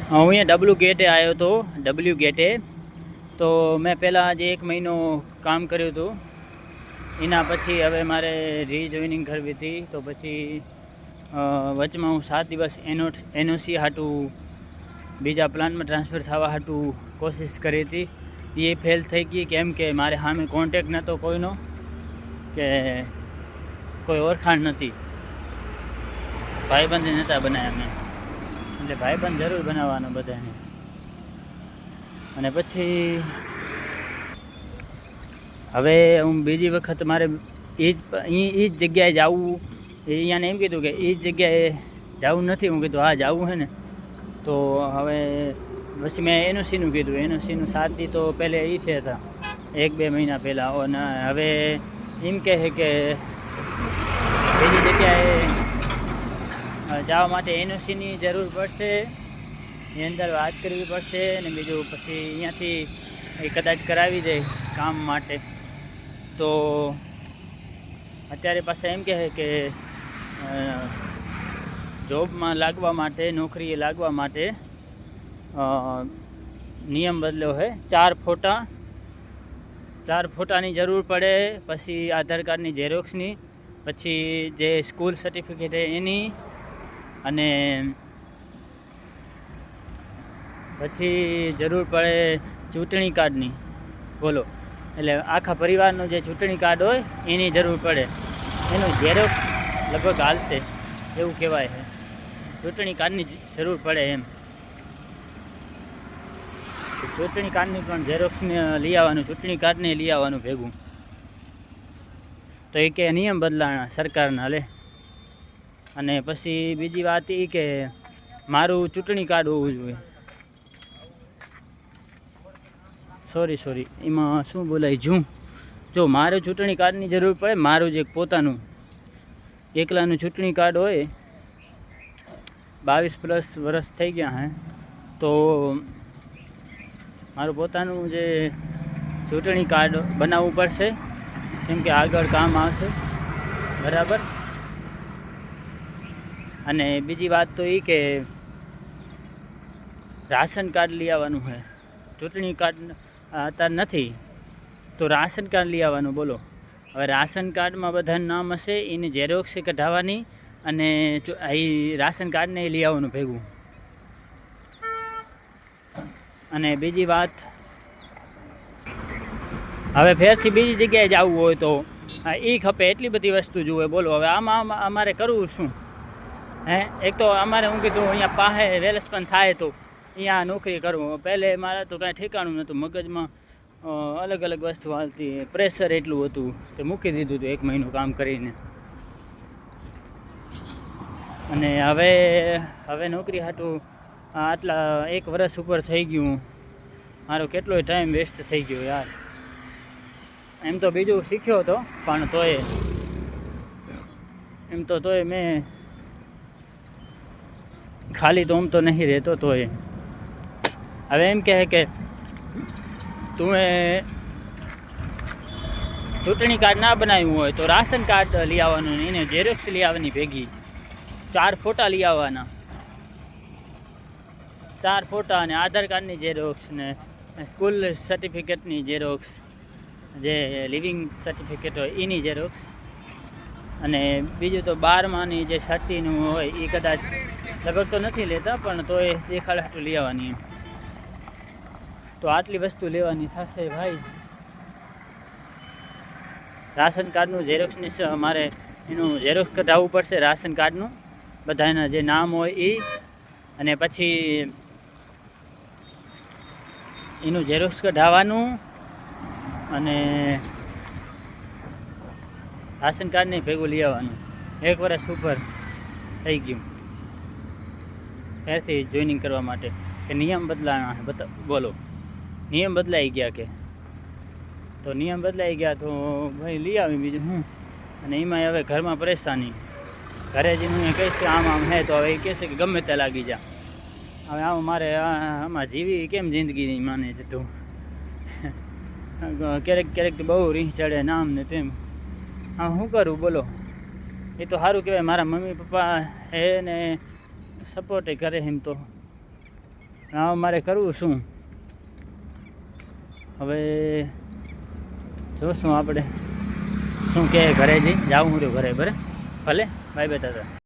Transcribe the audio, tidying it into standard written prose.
હું અહીંયા ડબલ્યુ ગેટે આવ્યો હતો. ડબલ્યુ ગેટે તો મેં પહેલાં જે 1 મહિનો કામ કર્યું હતું, એના પછી હવે મારે રીજોઇનિંગ કરવી હતી. તો પછી વચમાં હું 7 દિવસ એનઓસી હાટું બીજા પ્લાન્ટમાં ટ્રાન્સફર થવા હાટું કોશિશ કરી હતી. એ ફેલ થઈ ગઈ, કેમ કે મારે સામે કોન્ટેક નહોતો કોઈનો, કે કોઈ ઓળખાણ નથી, ભાઈબંધ નહોતા બનાવ્યા મેં. એટલે ભાઈબંધ જરૂર બનાવવાનો બધાને. અને પછી હવે હું બીજી વખત મારે એ જ જગ્યાએ જવું. અહીંયાને એમ કીધું કે એ જ જગ્યાએ જવું નથી. હું કીધું હા જવું છે ને. તો હવે પછી મેં એનઓસીનું કીધું. એનઓસીનું 7 દી તો પહેલે એ છે હતા, 1-2 મહિના પહેલાં. અને હવે એમ કહે છે કે બીજી જગ્યાએ જવા માટે એનઓસીની જરૂર પડશે, એની અંદર વાત કરવી પડશે. અને બીજું પછી અહીંયાથી એ કદાચ કરાવી દે કામ માટે. તો અત્યારે પાછા એમ કહે કે જોબમાં લાગવા માટે, નોકરીએ લાગવા માટે નિયમ બદલ્યો છે. 4 ફોટાની જરૂર પડે, પછી આધાર કાર્ડની ઝેરોક્સની, પછી જે સ્કૂલ સર્ટિફિકેટ એની, અને પછી જરૂર પડે ચૂંટણી કાર્ડની. બોલો, એટલે આખા પરિવારનું જે ચૂંટણી કાર્ડ હોય એની જરૂર પડે. એનું ઝેરોક્સ લગભગ હાલશે એવું કહેવાય છે. ચૂંટણી કાર્ડની જરૂર પડે એમ. ચૂંટણી કાર્ડની પણ ઝેરોક્સને લઈ આવવાનું, ચૂંટણી કાર્ડને લઈ આવવાનું ભેગું. તો એ કે નિયમ બદલાણા સરકારના લે. અને પછી બીજી વાત એ કે મારું ચૂંટણી કાર્ડ હોવું જોઈએ. સોરી એમાં શું બોલાય જો મારે ચૂંટણી કાર્ડની જરૂર પડે, મારું જે પોતાનું એકલાનું ચૂંટણી કાર્ડ હોય, 22+ વર્ષ થઈ ગયા હે, તો મારું પોતાનું જે ચૂંટણી કાર્ડ બનાવવું પડશે, કેમ કે આગળ કામ આવશે. બરાબર. અને બીજી વાત તો એ કે રાશન કાર્ડ લઈ આવવાનું છે. ચૂંટણી કાર્ડ અત્યારે નથી, તો રાશન કાર્ડ લઈ આવવાનું. બોલો, હવે રાશન કાર્ડમાં બધાનું નામ હશે, એની ઝેરોક્સ કઢાવવાની, અને એ રાશન કાર્ડને લઈ આવવાનું ભેગું. અને બીજી વાત, હવે ફેરથી બીજી જગ્યાએ જવું હોય તો એ ખપે, એટલી બધી વસ્તુ જુએ. બોલો, હવે આમાં અમારે કરવું શું હે? એક તો અમારે હું કીધું અહીંયા પાસે વેલસ્પન થાય તો અહીંયા નોકરી કરવું. પહેલે મારે તો કાંઈ ઠેકાણું નહોતું, મગજમાં અલગ અલગ વસ્તુ હાલતી, પ્રેશર એટલું હતું કે મૂકી દીધું હતું 1 મહિનો કામ કરીને. અને હવે નોકરી હાટું આટલા 1 વર્ષ ઉપર થઈ ગયું. મારો કેટલોય ટાઈમ વેસ્ટ થઈ ગયો યાર. એમ તો બીજું શીખ્યો હતો, પણ તોય મેં ખાલી તો તો નહીં રહેતો. તોય હવે એમ કહે કે તું ચૂંટણી કાર્ડ ના બનાવ્યું હોય તો રાશન કાર્ડ લઈ આવવાનું, એને ઝેરોક્સ લઈ આવવાની ભેગી. 4 ફોટા લઈ આવવાના, 4 ફોટા, અને આધાર કાર્ડની ઝેરોક્સ, ને સ્કૂલ સર્ટિફિકેટની ઝેરોક્સ, જે લિવિંગ સર્ટિફિકેટ હોય એની ઝેરોક્સ. અને બીજું તો 12માની જે સર્ટીનું હોય એ કદાચ લગભગ તો નથી લેતા, પણ તો એ દેખાડ હાટું લઈ આવવાની એમ. તો આટલી વસ્તુ લેવાની થશે ભાઈ. રાશન કાર્ડનું ઝેરોક્સની મારે એનું ઝેરોક્સ કઢાવવું પડશે, રાશન કાર્ડનું બધાના જે નામ હોય એ. અને પછી એનું ઝેરોક્સ કઢાવવાનું, અને રાશન કાર્ડને ભેગું લઈ આવવાનું. 1 વર્ષ ઉપર થઈ ગયું ત્યારથી જોઈનિંગ કરવા માટે, કે નિયમ બદલાણા છે. બોલો, નિયમ બદલાઈ ગયા કે? તો નિયમ બદલાઈ ગયા તો ભાઈ લઈ આવી, બીજું હું. અને એમાંય હવે ઘરમાં પરેશાની. ઘરે જઈને હું કહીશ કે આમ હે, તો હવે એ કહેશે કે ગમે તે લાગી જા. હવે આમ મારે આમાં જીવી કેમ જિંદગી માને જતું. ક્યારેક બહુ રીહ ચડે નામ ને તેમ. હા, શું કરું બોલો? એ તો સારું કહેવાય, મારા મમ્મી પપ્પા હે ને સપોર્ટ કરે એમ તો. હવે મારે કરવું શું? હવે જોશું આપણે શું કહે ઘરે જઈ જાઉં હું ઘરે ભલે બાય બાય દાદા.